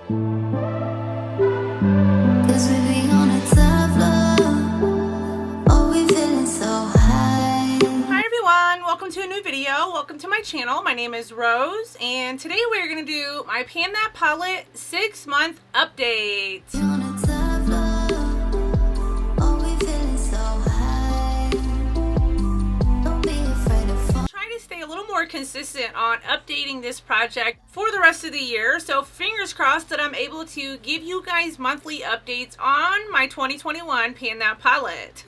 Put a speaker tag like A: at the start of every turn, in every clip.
A: 'Cause we be on a tough love. Oh, we feeling so high.
B: Hi everyone, welcome to a new video. Welcome to my channel. My name is Rose, and today we're going to do my Pan That Palette 6-month update.
A: We on a tough love. Oh, we feeling so high. Don't be afraid of fall.
B: Try to stay a little more consistent on updating this project for the rest of the year, so fingers crossed that I'm able to give you guys monthly updates on my 2021 Pan That Palette.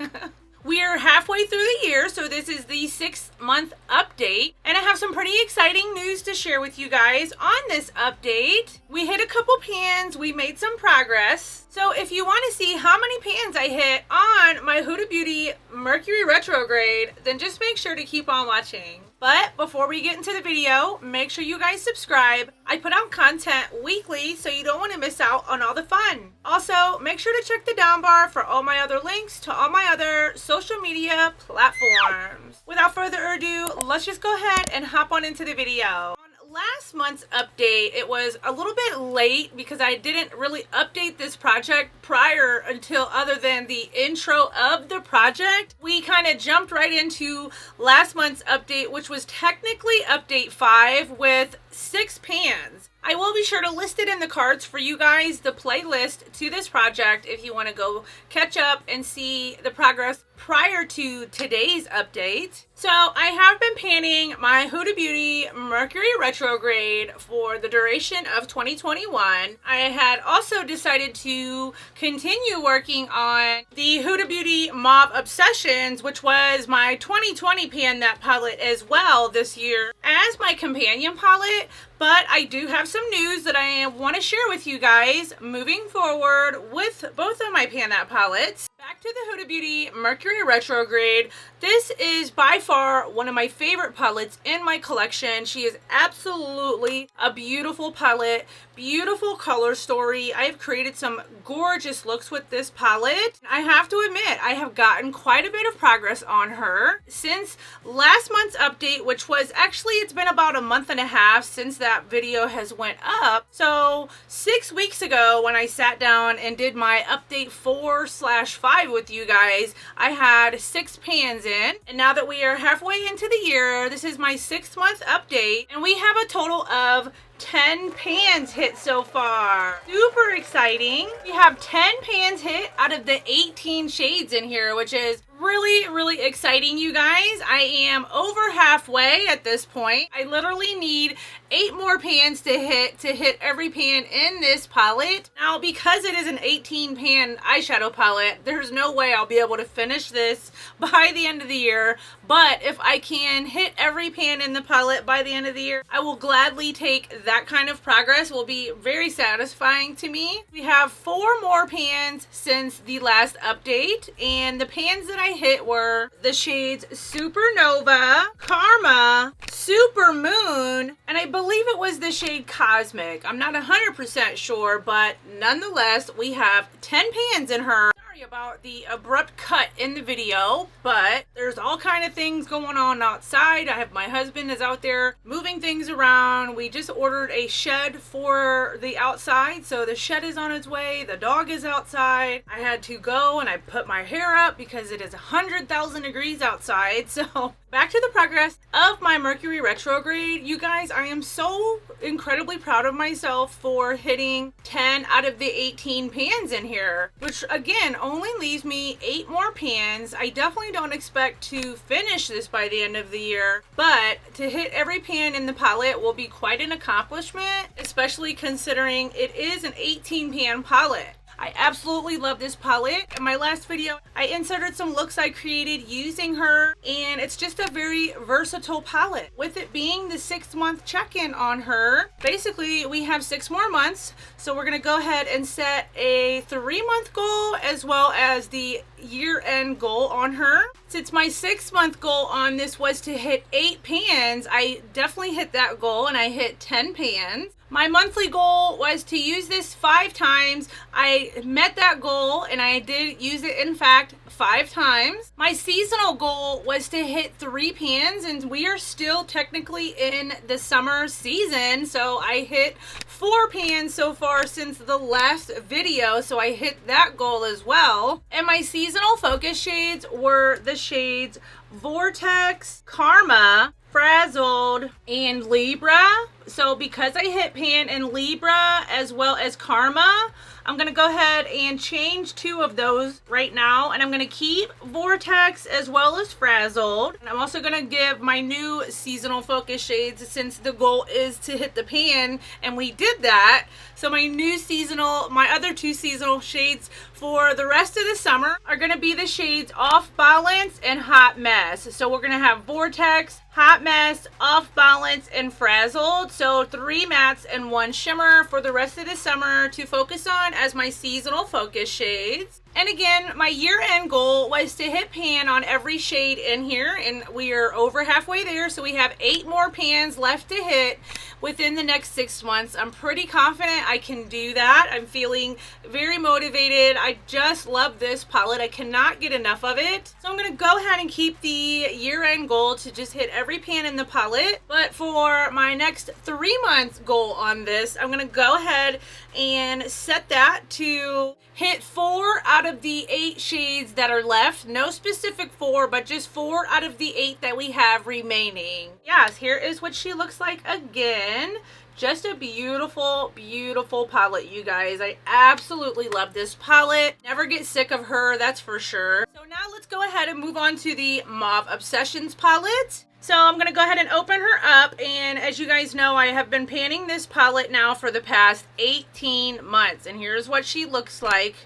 B: We're halfway through the year, so this is the 6-month update, and I have some pretty exciting news to share with you guys on this update. We hit a couple pans, we made some progress. So if you want to see how many pans I hit on my Huda Beauty Mercury Retrograde, then just make sure to keep on watching. But before we get into the video, make sure you guys subscribe. I put out content weekly, so you don't want to miss out on all the fun. Also, make sure to check the down bar for all my other links to all my other social media platforms. Without further ado, let's just go ahead and hop on into the video. Last month's update, it was a little bit late because I didn't really update this project prior until other than the intro of the project. We kind of jumped right into last month's update, which was technically update 5 with 6 pans. I will be sure to list it in the cards for you guys, the playlist to this project, if you want to go catch up and see the progress prior to today's update. So I have been panning my Huda Beauty Mercury Retrograde for the duration of 2021. I had also decided to continue working on the Huda Beauty Muave Obsessions, which was my 2020 Pan That palette as well this year as my companion palette. But I do have some news that I want to share with you guys moving forward with both of my Pan That palettes. Back to the Huda Beauty Mercury Retrograde. This is by far one of my favorite palettes in my collection. She is absolutely a beautiful palette, beautiful color story. I have created some gorgeous looks with this palette. I have to admit, I have gotten quite a bit of progress on her since last month's update, which was actually, it's been about a month and a half since that video has went up. So 6 weeks ago when I sat down and did my update 4/5 with you guys, I had 6 pans in, and now that we are halfway into the year, this is my 6-month update, and we have a total of 10 pans hit so far. Super exciting. We have 10 pans hit out of the 18 shades in here, which is really exciting, you guys. I am over halfway at this point. I literally need 8 more pans to hit every pan in this palette. Now, because it is an 18 pan eyeshadow palette, there's no way I'll be able to finish this by the end of the year. But if I can hit every pan in the palette by the end of the year, I will gladly take that kind of progress. It will be very satisfying to me. We have 4 more pans since the last update, and the pans that I hit were the shades Supernova, Karma, Super Moon, and I believe it was the shade Cosmic. I'm not 100% sure, but nonetheless, we have 10 pans in her. Sorry about the abrupt cut in the video, but there's all kind of things going on outside. I have my husband is out there moving things around. We just ordered a shed for the outside, so the shed is on its way. The dog is outside. I had to go and I put my hair up because it is 100,000 degrees outside. So back to the progress of my Mercury Retrograde. You guys, I am so incredibly proud of myself for hitting 10 out of the 18 pans in here, which again only leaves me 8 more pans. I definitely don't expect to finish this by the end of the year, but to hit every pan in the palette will be quite an accomplishment, especially considering it is an 18 pan palette. I absolutely love this palette. In my last video, I inserted some looks I created using her, and it's just a very versatile palette. With it being the 6-month check-in on her, basically we have 6 more months, so we're gonna go ahead and set a 3-month goal as well as the year-end goal on her. Since my 6-month goal on this was to hit 8 pans, I definitely hit that goal and I hit 10 pans. My monthly goal was to use this 5 times. I met that goal and I did use it, in fact, 5 times. My seasonal goal was to hit 3 pans, and we are still technically in the summer season, so I hit 4 pans so far since the last video, so I hit that goal as well. And my seasonal focus shades were the shades Vortex, Karma, Frazzled, and Libra. So because I hit Pan and Libra as well as Karma, I'm going to go ahead and change 2 of those right now, and I'm going to keep Vortex as well as Frazzled. And I'm also going to give my new seasonal focus shades, since the goal is to hit the pan, and we did that. So my other 2 seasonal shades for the rest of the summer are going to be the shades Off Balance and Hot Mess. So we're going to have Vortex, Hot Mess, Off Balance, and Frazzled. So 3 mattes and 1 shimmer for the rest of the summer to focus on as my seasonal focus shades. And again, my year-end goal was to hit pan on every shade in here, and we are over halfway there, so we have 8 more pans left to hit within the next 6 months. I'm pretty confident I can do that. I'm feeling very motivated. I just love this palette. I cannot get enough of it. So I'm going to go ahead and keep the year-end goal to just hit every pan in the palette. But for my next 3 months goal on this, I'm going to go ahead and set that to hit 4 out of the 8 shades that are left. No specific 4, but just 4 out of the 8 that we have remaining. Yes, here is what she looks like again. Just a beautiful, beautiful palette, you guys. I absolutely love this palette. Never get sick of her, that's for sure. So now let's go ahead and move on to the Mauve Obsessions palette. So I'm going to go ahead and open her up, and as you guys know, I have been panning this palette now for the past 18 months, and here's what she looks like.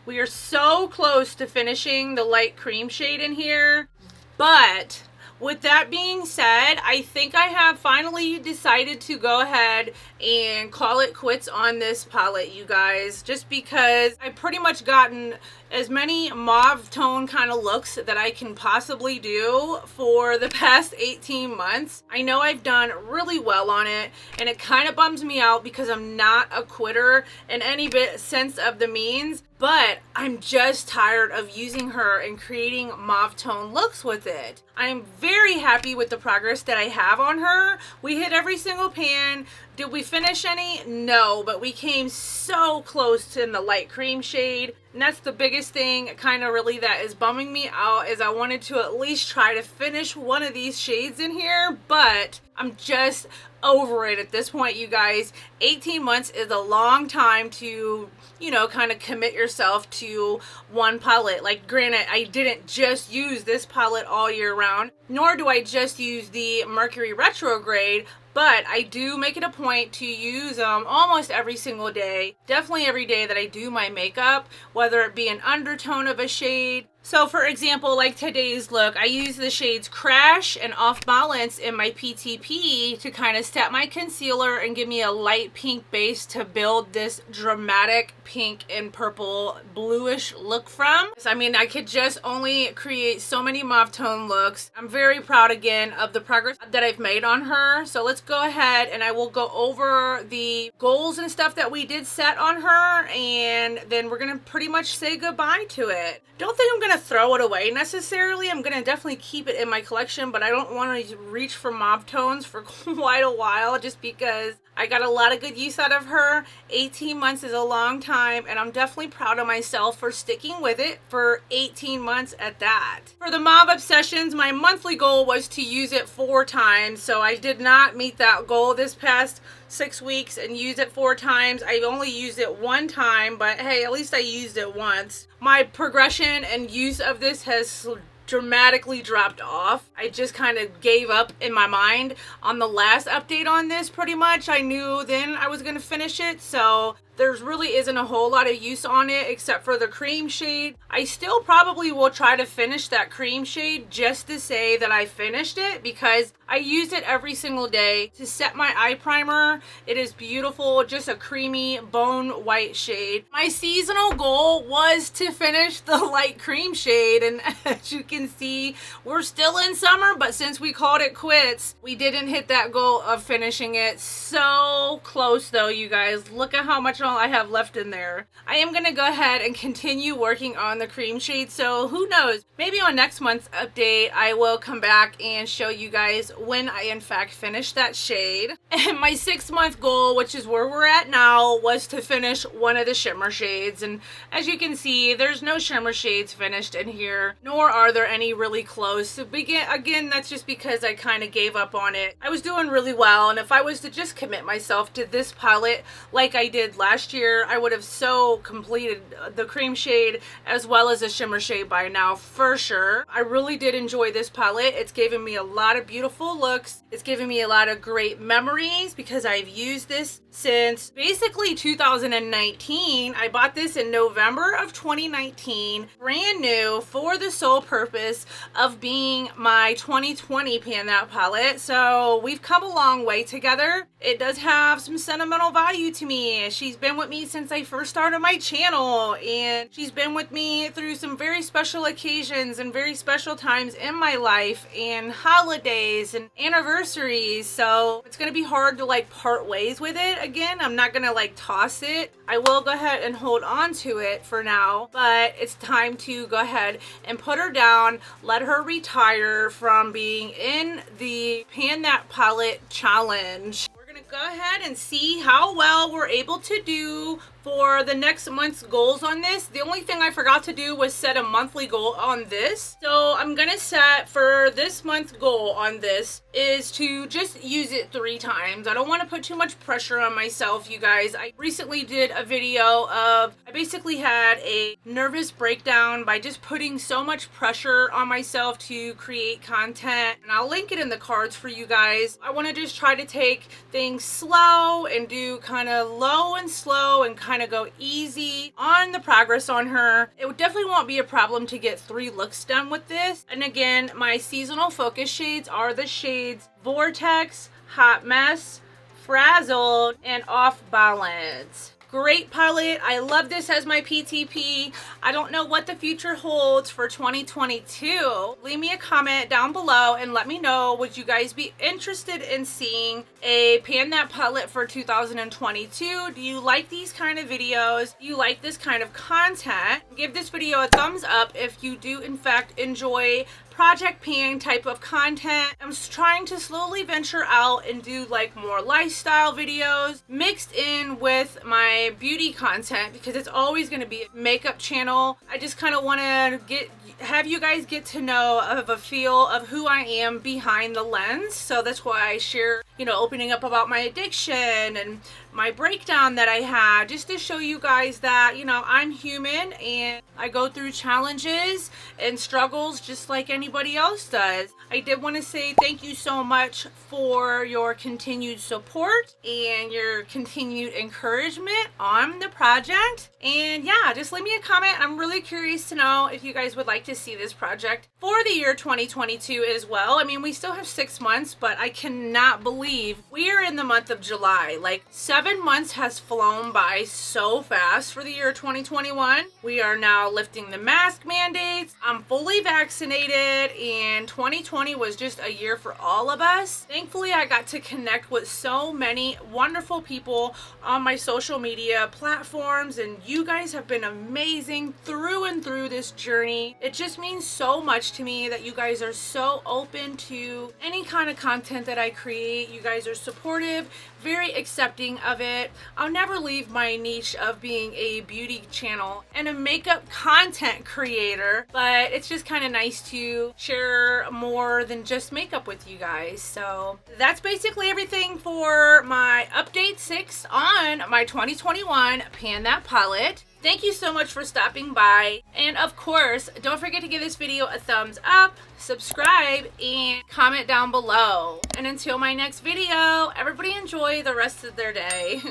B: We are so close to finishing the light cream shade in here, but with that being said, I think I have finally decided to go ahead and call it quits on this palette, you guys, just because I've pretty much gotten as many mauve tone kind of looks that I can possibly do for the past 18 months. I know I've done really well on it, and it kind of bums me out because I'm not a quitter in any bit sense of the means, but I'm just tired of using her and creating mauve tone looks with it. I'm very happy with the progress that I have on her. We hit every single pan. Did we finish any? No, but we came so close to in the light cream shade. And that's the biggest thing kind of really that is bumming me out, is I wanted to at least try to finish one of these shades in here, but I'm just over it at this point, you guys. 18 months is a long time to, you know, kind of commit yourself to one palette. Like, granted, I didn't just use this palette all year round, nor do I just use the Mercury Retrograde, but I do make it a point to use them almost every single day. Definitely every day that I do my makeup, whether it be an undertone of a shade. So for example, like today's look, I use the shades Crash and Off Balance in my PTP to kind of set my concealer and give me a light pink base to build this dramatic pink and purple bluish look from. I mean, I could just only create so many mauve tone looks. I'm very proud again of the progress that I've made on her. So let's go ahead and I will go over the goals and stuff that we did set on her, and then we're gonna pretty much say goodbye to it. Don't think I'm gonna throw it away necessarily. I'm gonna definitely keep it in my collection, but I don't want to reach for mauve tones for quite a while, just because I got a lot of good use out of her. 18 months is a long time, and I'm definitely proud of myself for sticking with it for 18 months at that. For the Mauve Obsessions, my monthly goal was to use it 4 times, so I did not meet that goal this past 6 weeks and use it 4 times. I've only used it 1 time, but hey, at least I used it once. My progression and use of this has dramatically dropped off. I just kind of gave up in my mind on the last update on this. Pretty much I knew then I was gonna finish it, so there's really isn't a whole lot of use on it except for the cream shade. I still probably will try to finish that cream shade just to say that I finished it, because I use it every single day to set my eye primer. It is beautiful, just a creamy bone white shade. My seasonal goal was to finish the light cream shade, and as you can can see, we're still in summer, but since we called it quits, we didn't hit that goal of finishing it. So close though, you guys. Look at how much all I have left in there. I am gonna go ahead and continue working on the cream shade, so who knows, maybe on next month's update I will come back and show you guys when I in fact finish that shade. And my 6-month goal, which is where we're at now, was to finish one of the shimmer shades, and as you can see, there's no shimmer shades finished in here, nor are there any really close. So again, that's just because I kind of gave up on it. I was doing really well, and if I was to just commit myself to this palette like I did last year, I would have so completed the cream shade as well as a shimmer shade by now for sure. I really did enjoy this palette. It's given me a lot of beautiful looks. It's given me a lot of great memories because I've used this since basically 2019. I bought this in November of 2019, brand new, for the sole purpose of being my 2020 Pan That palette. So we've come a long way together. It does have some sentimental value to me. She's been with me since I first started my channel, and she's been with me through some very special occasions and very special times in my life, and holidays and anniversaries. So it's gonna be hard to like part ways with it again. I'm not gonna like toss it. I will go ahead and hold on to it for now, but it's time to go ahead and put her down, let her retire from being in the Pan That palette challenge. Go ahead and see how well we're able to do for the next month's goals on this. The only thing I forgot to do was set a monthly goal on this. So I'm gonna set for this month's goal on this is to just use it 3 times. I don't want to put too much pressure on myself, you guys. I recently did a video of, I basically had a nervous breakdown by just putting so much pressure on myself to create content, and I'll link it in the cards for you guys. I want to just try to take things slow and do kind of low and slow and kind of go easy on the progress on her. It definitely won't be a problem to get 3 looks done with this. And again, my seasonal focus shades are the shades Vortex, Hot Mess, Frazzled, and Off Balance. Great palette. I love this as my PTP. I don't know what the future holds for 2022. Leave me a comment down below and let me know, would you guys be interested in seeing a Pan That palette for 2022? Do you like these kind of videos? Do you like this kind of content? Give this video a thumbs up if you do in fact enjoy project pan type of content. I'm trying to slowly venture out and do like more lifestyle videos mixed in with my beauty content, because it's always going to be a makeup channel. I just kind of want to have you guys get to know of a feel of who I am behind the lens. So that's why I share, you know, opening up about my addiction and my breakdown that I had, just to show you guys that, you know, I'm human and I go through challenges and struggles just like anybody else does. I did want to say thank you so much for your continued support and your continued encouragement on the project. And yeah, just leave me a comment. I'm really curious to know if you guys would like to see this project for the year 2022 as well. I mean, we still have 6 months, but I cannot believe we are in the month of July. Like 7 months has flown by so fast for the year 2021. We are now lifting the mask mandates. I'm fully vaccinated, and 2020 was just a year for all of us. Thankfully, I got to connect with so many wonderful people on my social media platforms, and you guys have been amazing through and through this journey. It just means so much to me that you guys are so open to any kind of content that I create. You guys are supportive, very accepting of it. I'll never leave my niche of being a beauty channel and a makeup content creator, but it's just kind of nice to share more than just makeup with you guys. So that's basically everything for my update 6 on my 2021 Pan That palette. Thank you so much for stopping by. And of course, don't forget to give this video a thumbs up, subscribe, and comment down below. And until my next video, everybody enjoy the rest of their day.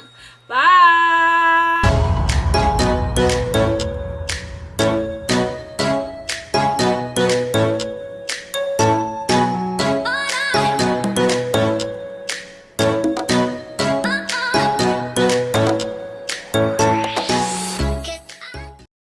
B: Bye!